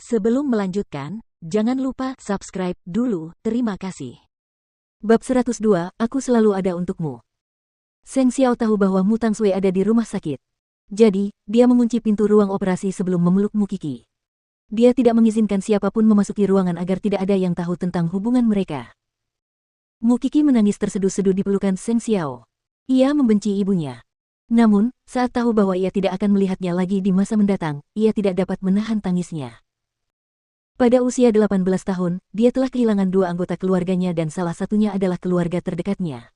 Sebelum melanjutkan, jangan lupa subscribe dulu, terima kasih. Bab 102, Aku selalu ada untukmu. Seng Xiao tahu bahwa Mu Tangshui ada di rumah sakit. Jadi, dia mengunci pintu ruang operasi sebelum memeluk Mu Qi. Dia tidak mengizinkan siapapun memasuki ruangan agar tidak ada yang tahu tentang hubungan mereka. Mu Qi menangis terseduh-seduh di pelukan Seng Xiao. Ia membenci ibunya. Namun, saat tahu bahwa ia tidak akan melihatnya lagi di masa mendatang, ia tidak dapat menahan tangisnya. Pada usia 18 tahun, dia telah kehilangan dua anggota keluarganya dan salah satunya adalah keluarga terdekatnya.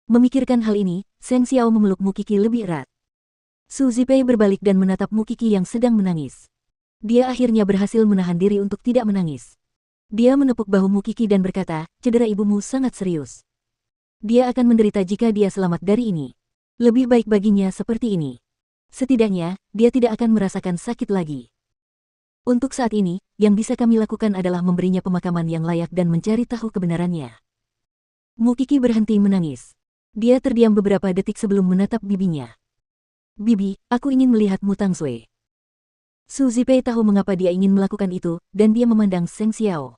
Memikirkan hal ini, Seng Xiao memeluk Mu Qi lebih erat. Su Zipei berbalik dan menatap Mu Qi yang sedang menangis. Dia akhirnya berhasil menahan diri untuk tidak menangis. Dia menepuk bahu Mu Qi dan berkata, "Cedera ibumu sangat serius. Dia akan menderita jika dia selamat dari ini. Lebih baik baginya seperti ini. Setidaknya, dia tidak akan merasakan sakit lagi. Untuk saat ini, yang bisa kami lakukan adalah memberinya pemakaman yang layak dan mencari tahu kebenarannya." Mu Qi berhenti menangis. Dia terdiam beberapa detik sebelum menatap bibinya. "Bibi, aku ingin melihat Mu Tangshui." Su Zipei tahu mengapa dia ingin melakukan itu, dan dia memandang Seng Xiao.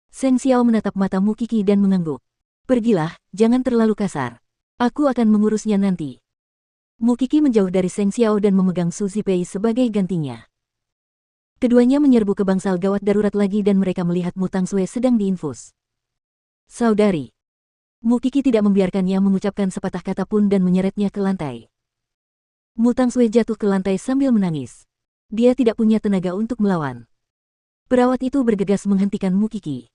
Seng Xiao menatap mata Mu Qi dan mengangguk. "Pergilah, jangan terlalu kasar. Aku akan mengurusnya nanti." Mu Qi menjauh dari Seng Xiao dan memegang Su Zipei sebagai gantinya. Keduanya menyerbu ke bangsal gawat darurat lagi dan mereka melihat Mu Tangshui sedang diinfus. "Saudari." Mu Qi tidak membiarkannya mengucapkan sepatah kata pun dan menyeretnya ke lantai. Mu Tangshui jatuh ke lantai sambil menangis. Dia tidak punya tenaga untuk melawan. Perawat itu bergegas menghentikan Mu Qi.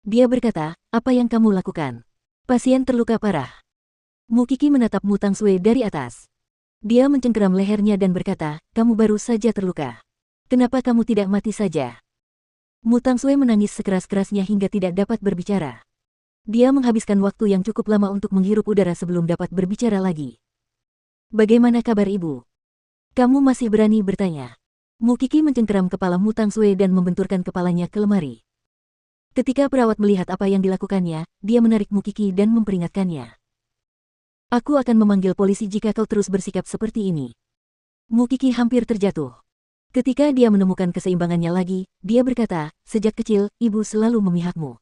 Dia berkata, "Apa yang kamu lakukan? Pasien terluka parah." Mu Qi menatap Mu Tangshui dari atas. Dia mencengkeram lehernya dan berkata, "Kamu baru saja terluka. Kenapa kamu tidak mati saja?" Mu Tangshui menangis sekeras-kerasnya hingga tidak dapat berbicara. Dia menghabiskan waktu yang cukup lama untuk menghirup udara sebelum dapat berbicara lagi. "Bagaimana kabar ibu? Kamu masih berani bertanya?" Mu Qi mencengkeram kepala Mu Tangshui dan membenturkan kepalanya ke lemari. Ketika perawat melihat apa yang dilakukannya, dia menarik Mu Qi dan memperingatkannya. "Aku akan memanggil polisi jika kau terus bersikap seperti ini." Mu Qi hampir terjatuh. Ketika dia menemukan keseimbangannya lagi, dia berkata, "Sejak kecil, ibu selalu memihakmu.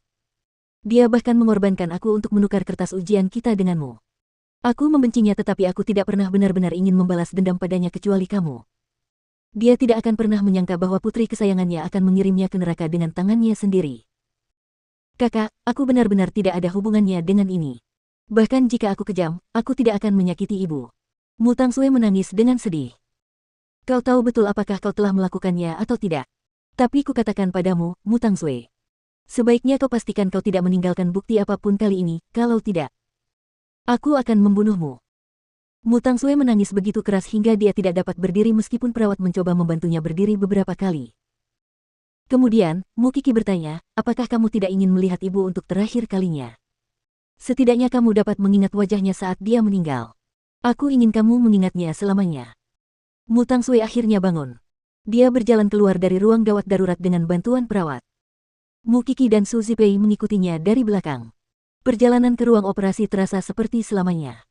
Dia bahkan mengorbankan aku untuk menukar kertas ujian kita denganmu. Aku membencinya tetapi aku tidak pernah benar-benar ingin membalas dendam padanya kecuali kamu. Dia tidak akan pernah menyangka bahwa putri kesayangannya akan mengirimnya ke neraka dengan tangannya sendiri. Kakak, aku benar-benar tidak ada hubungannya dengan ini. Bahkan jika aku kejam, aku tidak akan menyakiti ibu." Mu Tangshui menangis dengan sedih. "Kau tahu betul apakah kau telah melakukannya atau tidak. Tapi kukatakan padamu, Mu Tangshui. Sebaiknya kau pastikan kau tidak meninggalkan bukti apapun kali ini, kalau tidak, aku akan membunuhmu." Mu Tangshui menangis begitu keras hingga dia tidak dapat berdiri meskipun perawat mencoba membantunya berdiri beberapa kali. Kemudian, Mu Qi bertanya, "Apakah kamu tidak ingin melihat ibu untuk terakhir kalinya? Setidaknya kamu dapat mengingat wajahnya saat dia meninggal. Aku ingin kamu mengingatnya selamanya." Mu Tangshui akhirnya bangun. Dia berjalan keluar dari ruang gawat darurat dengan bantuan perawat. Mu Qi dan Su Zipei mengikutinya dari belakang. Perjalanan ke ruang operasi terasa seperti selamanya.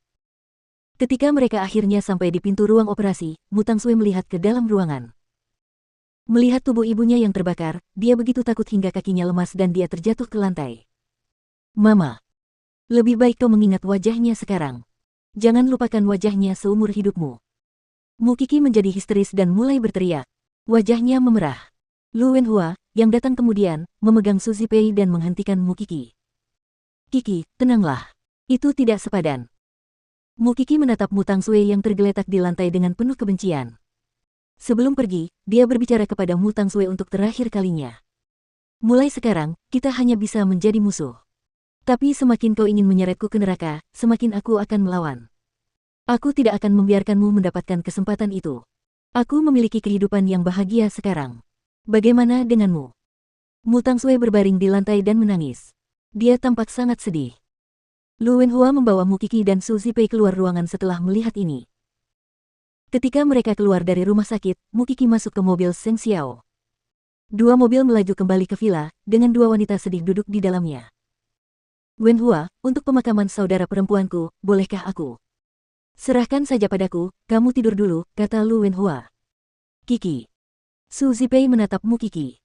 Ketika mereka akhirnya sampai di pintu ruang operasi, Mu Tangshui melihat ke dalam ruangan. Melihat tubuh ibunya yang terbakar, dia begitu takut hingga kakinya lemas dan dia terjatuh ke lantai. "Mama, lebih baik kau mengingat wajahnya sekarang. Jangan lupakan wajahnya seumur hidupmu." Mu Qi menjadi histeris dan mulai berteriak. Wajahnya memerah. Lu Wenhua, yang datang kemudian, memegang Su Zipei dan menghentikan Mu Qi. "Qi, tenanglah. Itu tidak sepadan." Mu Qi menatap Mu Tangshui yang tergeletak di lantai dengan penuh kebencian. Sebelum pergi, dia berbicara kepada Mu Tangshui untuk terakhir kalinya. "Mulai sekarang, kita hanya bisa menjadi musuh. Tapi semakin kau ingin menyeretku ke neraka, semakin aku akan melawan. Aku tidak akan membiarkanmu mendapatkan kesempatan itu. Aku memiliki kehidupan yang bahagia sekarang. Bagaimana denganmu?" Mu Tangshui berbaring di lantai dan menangis. Dia tampak sangat sedih. Lu Wenhua membawa Mu Qi dan Su Zipei keluar ruangan setelah melihat ini. Ketika mereka keluar dari rumah sakit, Mu Qi masuk ke mobil Seng Xiao. Dua mobil melaju kembali ke villa, dengan dua wanita sedih duduk di dalamnya. "Wenhua, untuk pemakaman saudara perempuanku, bolehkah aku?" "Serahkan saja padaku, kamu tidur dulu," kata Lu Wenhua. "Qi, Su Zipei menatap Mukiki.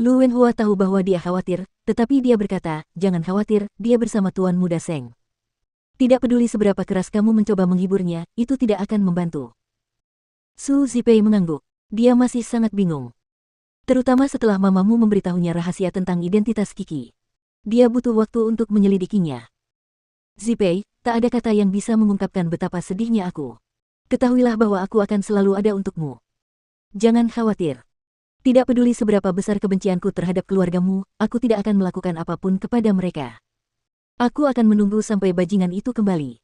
Lu Wenhua tahu bahwa dia khawatir, tetapi dia berkata, jangan khawatir, dia bersama Tuan Muda Seng. Tidak peduli seberapa keras kamu mencoba menghiburnya, itu tidak akan membantu. Su Zipei mengangguk. Dia masih sangat bingung. Terutama setelah mamamu memberitahunya rahasia tentang identitas Kiki. Dia butuh waktu untuk menyelidikinya. Zipei, tak ada kata yang bisa mengungkapkan betapa sedihnya aku. Ketahuilah bahwa aku akan selalu ada untukmu. Jangan khawatir. Tidak peduli seberapa besar kebencianku terhadap keluargamu, aku tidak akan melakukan apapun kepada mereka. Aku akan menunggu sampai bajingan itu kembali.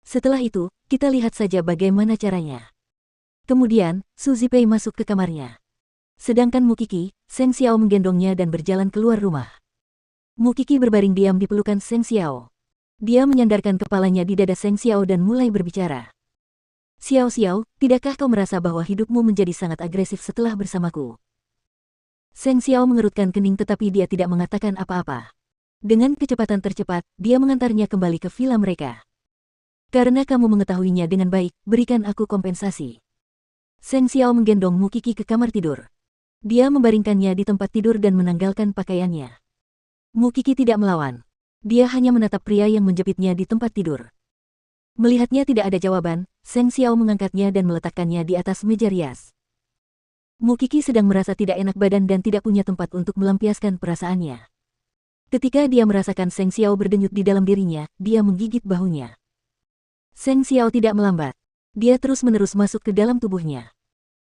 Setelah itu, kita lihat saja bagaimana caranya. Kemudian, Su Zipei masuk ke kamarnya. Sedangkan Mukiki, Seng Xiao menggendongnya dan berjalan keluar rumah. Mukiki berbaring diam di pelukan Seng Xiao. Dia menyandarkan kepalanya di dada Seng Xiao dan mulai berbicara. Xiao Xiao, tidakkah kau merasa bahwa hidupmu menjadi sangat agresif setelah bersamaku? Seng Xiao mengerutkan kening tetapi dia tidak mengatakan apa-apa. Dengan kecepatan tercepat, dia mengantarnya kembali ke villa mereka. Karena kamu mengetahuinya dengan baik, berikan aku kompensasi. Seng Xiao menggendong Mukiki ke kamar tidur. Dia membaringkannya di tempat tidur dan menanggalkan pakaiannya. Mukiki tidak melawan. Dia hanya menatap pria yang menjepitnya di tempat tidur. Melihatnya tidak ada jawaban, Seng Xiao mengangkatnya dan meletakkannya di atas meja rias. Mukiki sedang merasa tidak enak badan dan tidak punya tempat untuk melampiaskan perasaannya. Ketika dia merasakan Seng Xiao berdenyut di dalam dirinya, dia menggigit bahunya. Seng Xiao tidak melambat. Dia terus-menerus masuk ke dalam tubuhnya.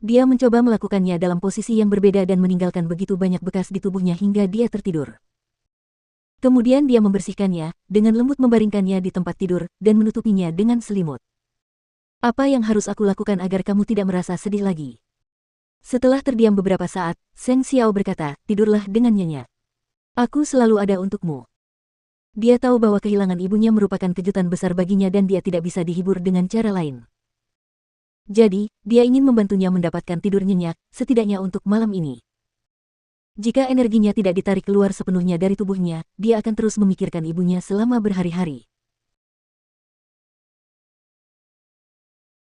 Dia mencoba melakukannya dalam posisi yang berbeda dan meninggalkan begitu banyak bekas di tubuhnya hingga dia tertidur. Kemudian dia membersihkannya, dengan lembut membaringkannya di tempat tidur, dan menutupinya dengan selimut. Apa yang harus aku lakukan agar kamu tidak merasa sedih lagi? Setelah terdiam beberapa saat, Seng Xiao berkata, tidurlah dengan nyenyak. Aku selalu ada untukmu. Dia tahu bahwa kehilangan ibunya merupakan kejutan besar baginya dan dia tidak bisa dihibur dengan cara lain. Jadi, dia ingin membantunya mendapatkan tidur nyenyak, setidaknya untuk malam ini. Jika energinya tidak ditarik keluar sepenuhnya dari tubuhnya, dia akan terus memikirkan ibunya selama berhari-hari.